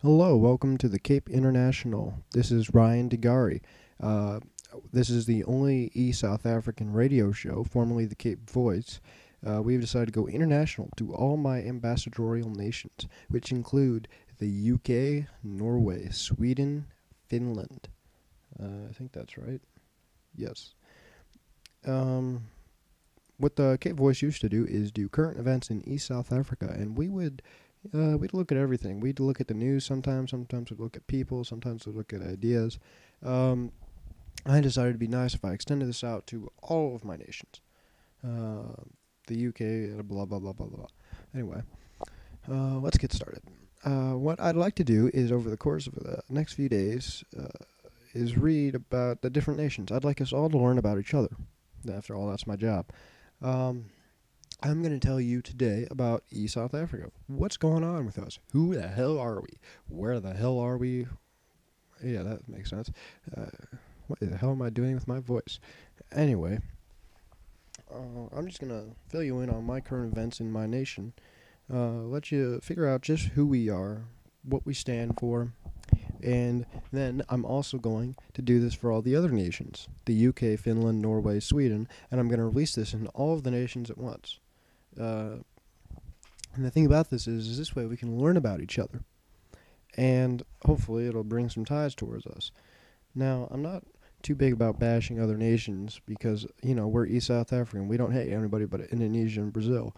Hello, welcome to the Cape International. This is Ryan Degari. Uh, this is the only South African radio show, formerly the Cape Voice. We've decided to go international to all my ambassadorial nations, which include the UK, Norway, Sweden, Finland. I think that's right. Yes. Um, what the Cape Voice used to do is do current events in East South Africa, and we'd look at everything. We'd look at the news sometimes. Sometimes we'd look at people. Sometimes we'd look at ideas. Um, I decided it'd be nice if I extended this out to all of my nations. Uh, the UK, blah blah blah blah blah. Anyway, let's get started. What I'd like to do is over the course of the next few days is read about the different nations. I'd like us all to learn about each other. After all, that's my job. Um, I'm going to tell you today about South Africa. What's going on with us? Who the hell are we? Where the hell are we? Yeah, that makes sense. Uh, what the hell am I doing with my voice? Anyway, I'm just going to fill you in on my current events in my nation, let you figure out just who we are, what we stand for, and then I'm also going to do this for all the other nations, the UK, Finland, Norway, Sweden, and I'm going to release this in all of the nations at once. Uh, and the thing about this is this way we can learn about each other, and hopefully it'll bring some ties towards us. Now, I'm not too big about bashing other nations because, we're East South African. We don't hate anybody but Indonesia and Brazil.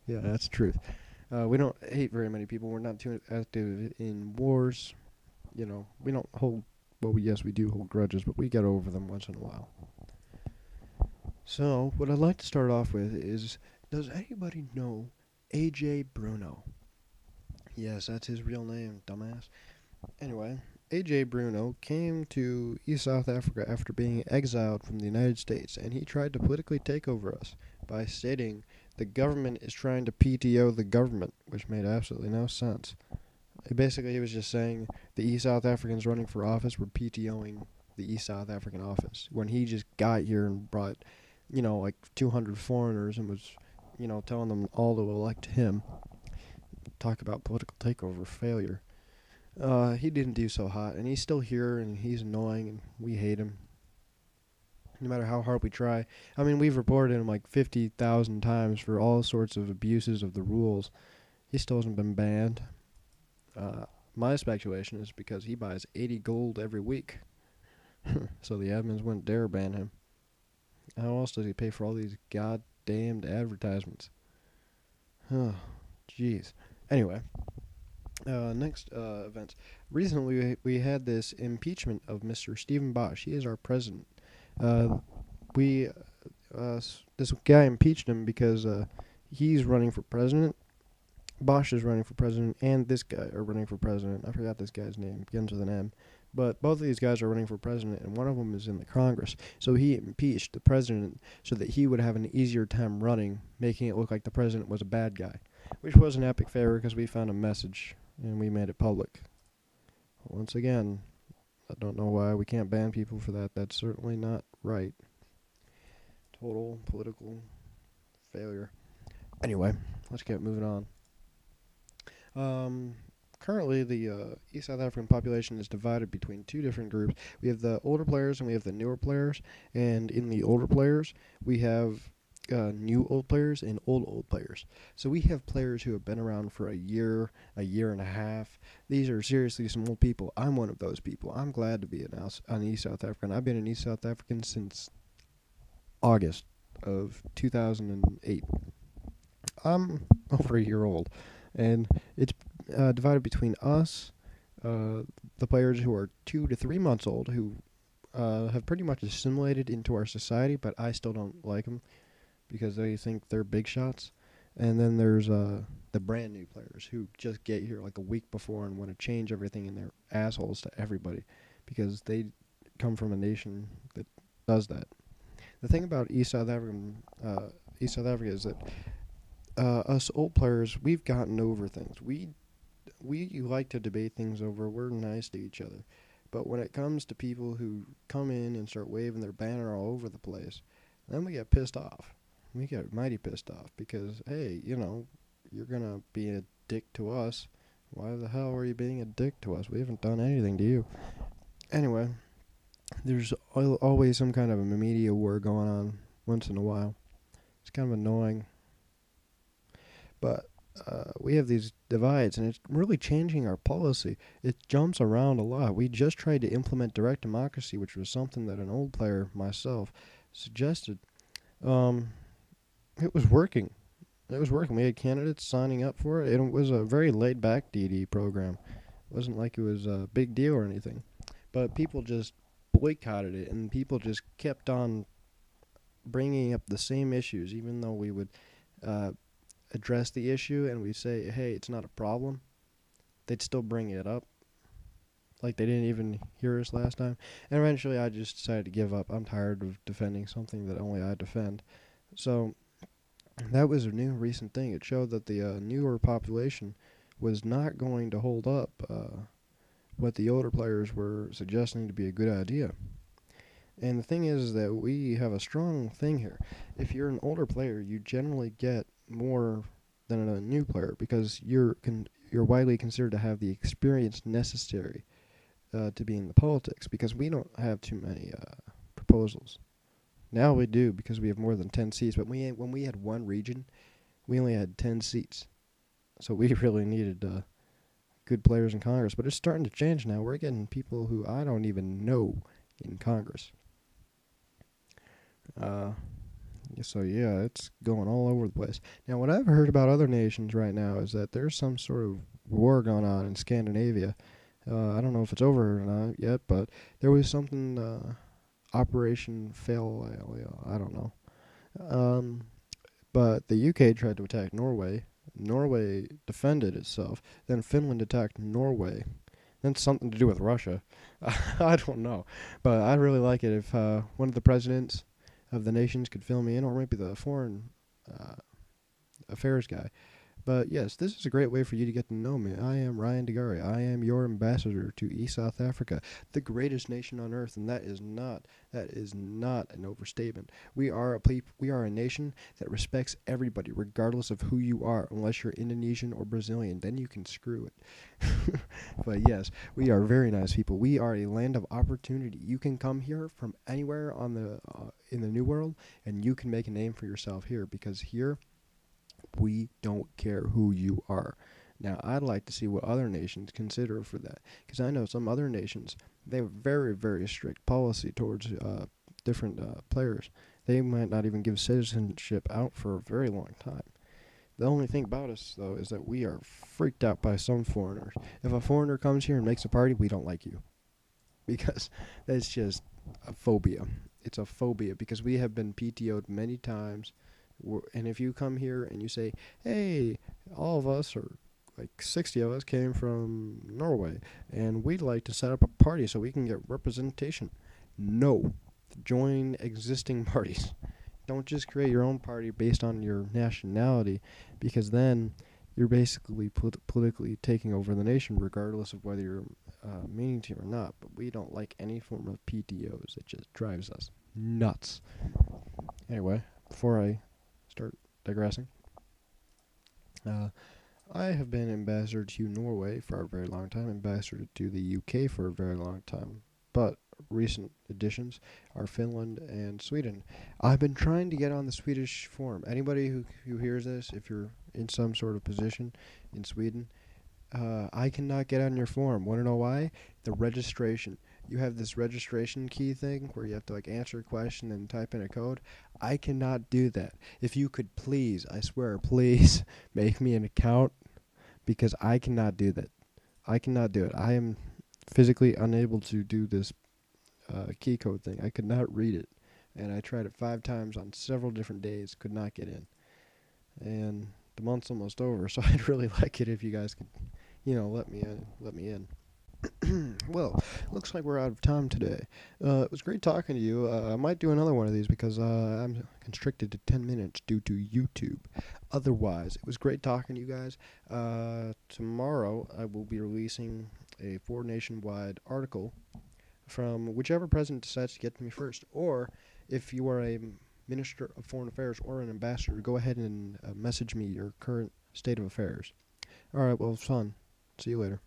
Yeah, that's the truth. We don't hate very many people. We're not too active in wars. We don't hold, well, yes, we do hold grudges, but we get over them once in a while. So, what I'd like to start off with is, does anybody know AJ Bruno? Yes, that's his real name, dumbass. Anyway, AJ Bruno came to East South Africa after being exiled from the United States, and he tried to politically take over us by stating the government is trying to PTO the government, which made absolutely no sense. Basically, he was just saying the East South Africans running for office were PTOing the East South African office when he just got here and brought, like 200 foreigners and was, telling them all to elect him. Talk about political takeover failure. He didn't do so hot, and he's still here, and he's annoying, and we hate him. No matter how hard we try. I mean, we've reported him like 50,000 times for all sorts of abuses of the rules. He still hasn't been banned. My speculation is because he buys 80 gold every week. So the admins wouldn't dare ban him. How else does he pay for all these goddamned advertisements? Oh, jeez. Anyway, next events. Recently, we had this impeachment of Mr. Stephen Bosch. He is our president. Uh, we this guy impeached him because he's running for president. Bosch is running for president, and this guy are running for president. I forgot this guy's name. Begins with an M. But both of these guys are running for president, and one of them is in the Congress. So he impeached the president so that he would have an easier time running, making it look like the president was a bad guy, which was an epic failure because we found a message and we made it public. Once again, I don't know why we can't ban people for that. That's certainly not right. Total political failure. Anyway, let's get moving on. Currently, the East South African population is divided between two different groups. We have the older players and we have the newer players. And in the older players, we have new old players and old players. So we have players who have been around for a year and a half. These are seriously some old people. I'm one of those people. I'm glad to be an East South African. I've been an East South African since August of 2008. I'm over a year old, and it's divided between us, the players who are 2 to 3 months old, who have pretty much assimilated into our society, but I still don't like them because they think they're big shots. And then there's the brand new players who just get here like a week before and want to change everything, and they're assholes to everybody because they come from a nation that does that. The thing about East South Africa is that us old players, we've gotten over things. We like to debate things over. We're nice to each other. But when it comes to people who come in and start waving their banner all over the place, then we get pissed off. We get mighty pissed off because, hey, you're going to be a dick to us. Why the hell are you being a dick to us? We haven't done anything to you. Anyway, there's always some kind of a media war going on once in a while. It's kind of annoying. But we have these divides, and it's really changing our policy. It jumps around a lot. We just tried to implement direct democracy, which was something that an old player, myself, suggested. Um, it was working. It was working. We had candidates signing up for it. It was a very laid-back DD program. It wasn't like it was a big deal or anything. But people just boycotted it, and people just kept on bringing up the same issues, even though we would uh, address the issue and we say, hey, it's not a problem. They'd still bring it up. Like they didn't even hear us last time. And eventually I just decided to give up. I'm tired of defending something that only I defend. So that was a new recent thing. It showed that the newer population was not going to hold up what the older players were suggesting to be a good idea. And the thing is that we have a strong thing here. If you're an older player, you generally get more than a new player because you're widely considered to have the experience necessary to be in the politics, because we don't have too many proposals. Now we do because we have more than 10 seats, but when we had one region, we only had 10 seats. So we really needed good players in Congress, but it's starting to change now. We're getting people who I don't even know in Congress. So yeah, it's going all over the place. Now, what I've heard about other nations right now is that there's some sort of war going on in Scandinavia. I don't know if it's over or not yet, but there was something, Operation Fail. I don't know. But the UK tried to attack Norway. Norway defended itself. Then Finland attacked Norway. Then something to do with Russia. I don't know. But I'd really like it if one of the presidents of the nations could fill me in, or maybe the foreign affairs guy. But yes, this is a great way for you to get to know me. I am Ryan Degari. I am your ambassador to eSouth Africa, the greatest nation on earth, and that is not an overstatement. We are a nation that respects everybody, regardless of who you are, unless you're Indonesian or Brazilian. Then you can screw it. But yes, we are very nice people. We are a land of opportunity. You can come here from anywhere on the in the New World, and you can make a name for yourself here, because here we don't care who you are. Now, I'd like to see what other nations consider for that, because I know some other nations, they have very, very strict policy towards different players. They might not even give citizenship out for a very long time. The only thing about us, though, is that we are freaked out by some foreigners. If a foreigner comes here and makes a party, we don't like you, because that's just a phobia. It's a phobia, because we have been PTO'd many times. And if you come here and you say, hey, all of us, or like 60 of us, came from Norway, and we'd like to set up a party so we can get representation. No. Join existing parties. Don't just create your own party based on your nationality, because then you're basically politically taking over the nation, regardless of whether you're meaning to or not. But we don't like any form of PTOs. It just drives us nuts. Anyway, before I start digressing, I have been ambassador to Norway for a very long time, ambassador to the UK for a very long time, but recent additions are Finland and Sweden. I've been trying to get on the Swedish forum. Anybody who hears this, if you're in some sort of position in Sweden, I cannot get on your forum. Want to know why? The registration. You have this registration key thing where you have to like answer a question and type in a code. I cannot do that. If you could please, I swear, please make me an account, because I cannot do that. I cannot do it. I am physically unable to do this key code thing. I could not read it, and I tried it 5 times on several different days. Could not get in, and the month's almost over. So I'd really like it if you guys could, let me in. Well, looks like we're out of time today. It was great talking to you. I might do another one of these, because I'm constricted to 10 minutes due to YouTube. Otherwise, it was great talking to you guys. Tomorrow, I will be releasing a 4 nationwide article from whichever president decides to get to me first. Or, if you are a Minister of Foreign Affairs or an ambassador, go ahead and message me your current state of affairs. Alright, well, it's fun. See you later.